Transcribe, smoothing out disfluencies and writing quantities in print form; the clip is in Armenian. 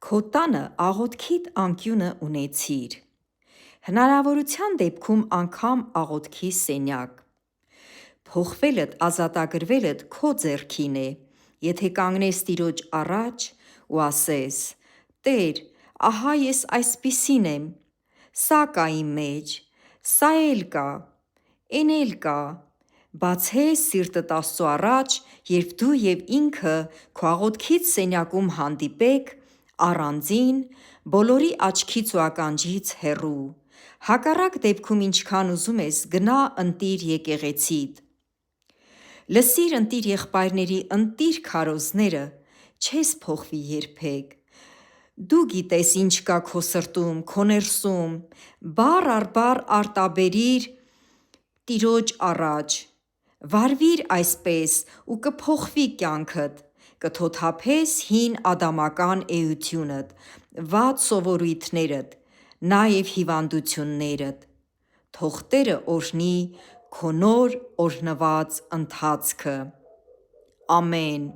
Քո տանը աղոթքիդ անկյունը ունեցիր։ Հնարավորության դեպքում անգամ աղոթքի սենյակ։ Փոխվելդ, ազատագրվելդ քո ձեռքին է, եթե կանգնես Տիրոջ առաջ ու ասես. «Տեր, ահա ես այսպիսին եմ, սա կա իմ մեջ, սա էլ կա, էն էլ կա», բացես սիրտդ Աստծու առաջ, երբ դու և ինքը քո աղոթքից սենյակում հանդիպեք, առանձին, բոլորի աչքից ու ականջից հեռու, հակառակ դեպքում ինչքան ուզում ես գնա ընտիր եկեղեցիդ։ Լսիր ընտիր եղբայրների ընտիր քարոզները, չես փոխվի երբեք։ Դու գիտես ինչ կա քո սրտում, քո ներսում, բառ առ բառ արտաբերիր Տիրոջ առաջ, վարվիր այսպես ու կփոխվի կյանքդ, կթոթափես հին ադամական էությունդ, վատ սովորույթներդ, նաև հիվանդություններդ։ Թող Տերը օրհնի քո նոր օրհնված ընթացքը։ Ամեն։